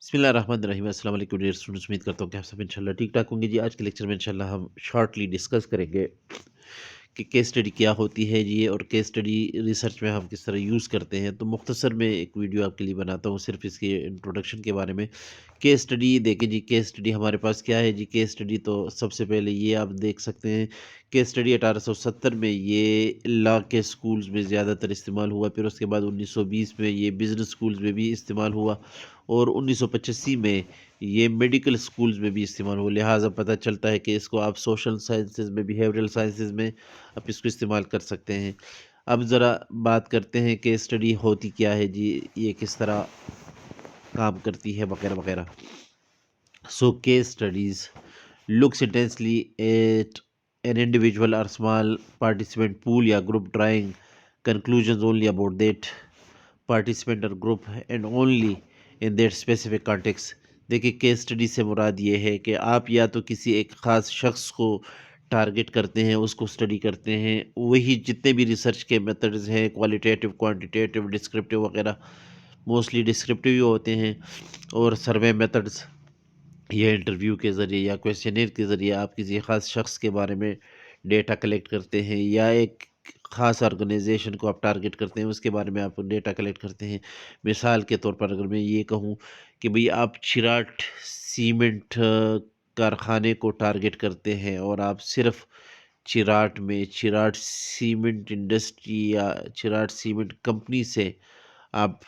बिस्मिल्लाहिर्रहमानिर्रहीम। अस्सलाम वालेकुम डियर स्टूडेंट्स, उम्मीद करता हूँ कि आप सब इंशाल्लाह ठीक ठाक होंगे जी। आज के लेक्चर में इंशाल्लाह हम शॉर्टली डिस्कस करेंगे कि केस स्टडी क्या होती है जी, और केस स्टडी रिसर्च में हम किस तरह यूज़ करते हैं। तो मुख्तसर में एक वीडियो आपके लिए बनाता हूँ सिर्फ इसके इंट्रोडक्शन के बारे में। केस स्टडी देखें जी, केस स्टडी हमारे पास क्या है जी। केस स्टडी तो सबसे पहले ये आप देख सकते हैं, केस स्टडी 1870 में ये लॉ के स्कूल्स में ज़्यादातर इस्तेमाल हुआ। फिर उसके बाद 1920 में ये बिज़नेस स्कूल्स में भी इस्तेमाल हुआ, और 1985 में ये मेडिकल स्कूल्स में भी इस्तेमाल हुआ। लिहाजा पता चलता है कि इसको आप सोशल साइंसेज में, बिहेवियरल साइंसेज में आप इसको इस्तेमाल कर सकते हैं। अब ज़रा बात करते हैं कि स्टडी होती क्या है जी, ये किस तरह काम करती है वगैरह वगैरह। So case studies looks intensely at an individual or small participant pool या group, drawing conclusions only about that participant or group and only in that specific context। देखिए, केस स्टडी से मुराद ये है कि आप या तो किसी एक ख़ास शख्स को टारगेट करते हैं, उसको स्टडी करते हैं। वही जितने भी रिसर्च के मेथड्स हैं, क्वालिटेटिव, क्वांटिटेटिव, डिस्क्रिप्टिव वगैरह, मोस्टली डिस्क्रिप्टिव ही होते हैं। और सर्वे मेथड्स, ये इंटरव्यू के ज़रिए या क्वेश्चनर के ज़रिए आप किसी ख़ास शख्स के बारे में डेटा कलेक्ट करते हैं, या एक ख़ास ऑर्गेनाइजेशन को आप टारगेट करते हैं, उसके बारे में आप डेटा कलेक्ट करते हैं। मिसाल के तौर पर अगर मैं ये कहूँ कि भाई आप चिराट सीमेंट कारखाने को टारगेट करते हैं, और आप सिर्फ चिराट में चिराट सीमेंट इंडस्ट्री या चिराट सीमेंट कंपनी से आप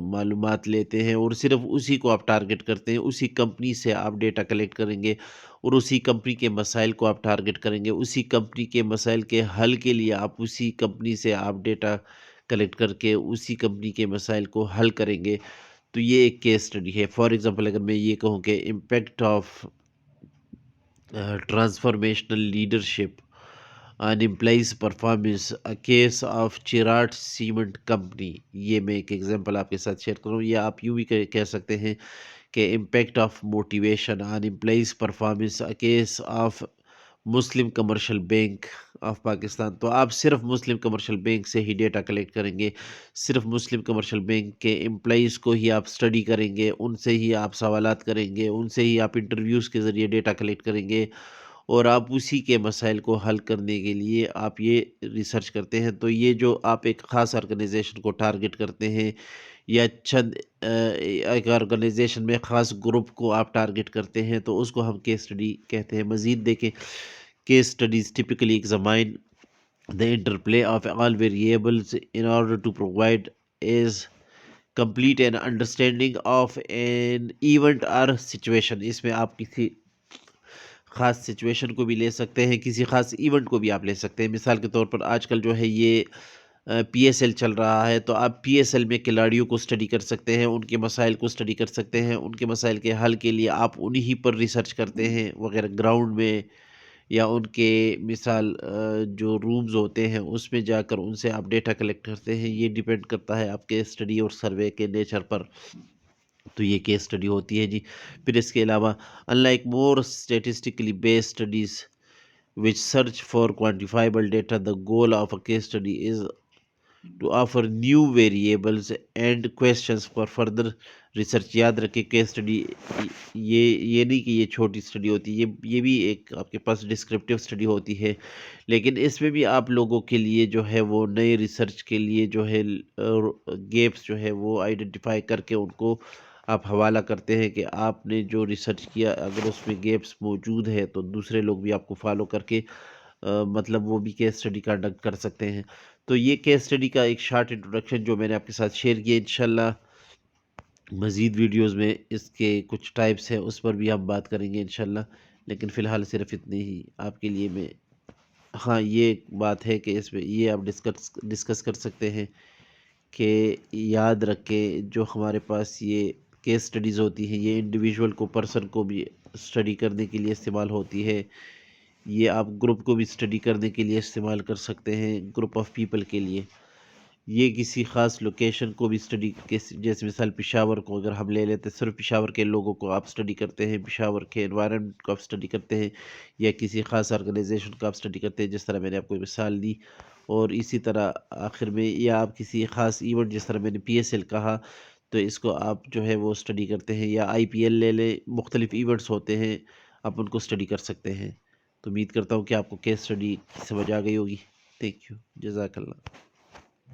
मालूमात लेते हैं, और सिर्फ उसी को आप टारगेट करते हैं, उसी कंपनी से आप डेटा कलेक्ट करेंगे, और उसी कंपनी के मसाइल को आप टारगेट करेंगे। उसी कंपनी के मसाइल के हल के लिए आप उसी कंपनी से आप डेटा कलेक्ट करके उसी कंपनी के मसाइल को हल करेंगे। तो ये एक केस स्टडी है। फॉर एग्जांपल, अगर मैं ये कहूँ कि impact of transformational leadership on employees performance, a case of Cherat cement company, ये मैं एक एग्जांपल आपके साथ शेयर करूँ। या आप यूँ भी कह सकते हैं कि impact of motivation on employees performance, a case of Muslim commercial bank of Pakistan. तो आप सिर्फ मुस्लिम कमर्शियल बैंक से ही डेटा कलेक्ट करेंगे, सिर्फ मुस्लिम कमर्शियल बैंक के एम्प्लॉइज़ को ही आप स्टडी करेंगे, उनसे ही आप सवालात करेंगे, उनसे ही आप इंटरव्यूज़ के ज़रिए डेटा कलेक्ट करेंगे, और आप उसी के मसाइल को हल करने के लिए आप ये रिसर्च करते हैं। तो ये जो आप एक ख़ास ऑर्गेनाइजेशन को टारगेट करते हैं, या चंद एक ऑर्गेनाइजेशन में ख़ास ग्रुप को आप टारगेट करते हैं, तो उसको हम केस स्टडी कहते हैं। मज़ीद देखें, case studies typically examine the interplay of all variables in order to provide as complete an understanding of an event or situation. इसमें आप किसी ख़ास सिचुएशन को भी ले सकते हैं, किसी ख़ास इवेंट को भी आप ले सकते हैं। मिसाल के तौर पर आजकल जो है ये पीएसएल चल रहा है, तो आप पीएसएल में खिलाड़ियों को स्टडी कर सकते हैं, उनके मसाइल को स्टडी कर सकते हैं, उनके मसाइल के हल के लिए आप उन्हीं पर रिसर्च करते हैं वगैरह, ग्राउंड में या उनके मिसाल जो रूम्स होते हैं उसमें जाकर उनसे आप डेटा कलेक्ट करते हैं। ये डिपेंड करता है आपके स्टडी और सर्वे के नेचर पर। तो ये केस स्टडी होती है जी। फिर इसके अलावा, unlike more statistically based studies which search for quantifiable data, the goal of a case study is to offer new variables and questions for further research। याद रखें, केस स्टडी ये नहीं कि ये छोटी स्टडी होती है, ये भी एक आपके पास डिस्क्रिप्टिव स्टडी होती है, लेकिन इसमें भी आप लोगों के लिए जो है वो नए रिसर्च के लिए जो है गैप्स जो है वो आइडेंटिफाई करके उनको आप हवाला करते हैं कि आपने जो रिसर्च किया, अगर उसमें गैप्स मौजूद है तो दूसरे लोग भी आपको फॉलो करके मतलब वो भी केस स्टडी कंडक्ट कर सकते हैं। तो ये केस स्टडी का एक शॉर्ट इंट्रोडक्शन जो मैंने आपके साथ शेयर किया। इंशाल्लाह मज़ीद वीडियोस में इसके कुछ टाइप्स हैं, उस पर भी हम बात करेंगे इंशाल्लाह, लेकिन फ़िलहाल सिर्फ इतनी ही आपके लिए मैं, हाँ ये एक बात है कि इसमें ये आप डिस्कस कर सकते हैं कि याद रखें, जो हमारे पास ये केस स्टडीज़ होती हैं, ये इंडिविजुअल को, पर्सन को भी स्टडी करने के लिए इस्तेमाल होती है। ये आप ग्रुप को भी स्टडी करने के लिए इस्तेमाल कर सकते हैं, ग्रुप ऑफ पीपल के लिए। ये किसी ख़ास लोकेशन को भी स्टडी के, जैसे मिसाल पेशावर को अगर हम ले लेते हैं, सिर्फ पेशावर के लोगों को आप स्टडी करते हैं, पेशावर के एनवायरनमेंट को आप स्टडी करते हैं, या किसी ख़ास ऑर्गेनाइजेशन को आप स्टडी करते हैं, जिस तरह मैंने आपको मिसाल दी। और इसी तरह आखिर में, या आप किसी ख़ास इवेंट, जिस तरह मैंने पीएसएल कहा, تو اس کو آپ جو ہے وہ اسٹڈی کرتے ہیں، یا آئی پی ایل لے لیں، مختلف ایونٹس ہوتے ہیں، آپ ان کو اسٹڈی کر سکتے ہیں۔ تو امید کرتا ہوں کہ آپ کو کیس اسٹڈی سمجھ آ گئی ہوگی۔ تھینک یو، جزاک اللہ۔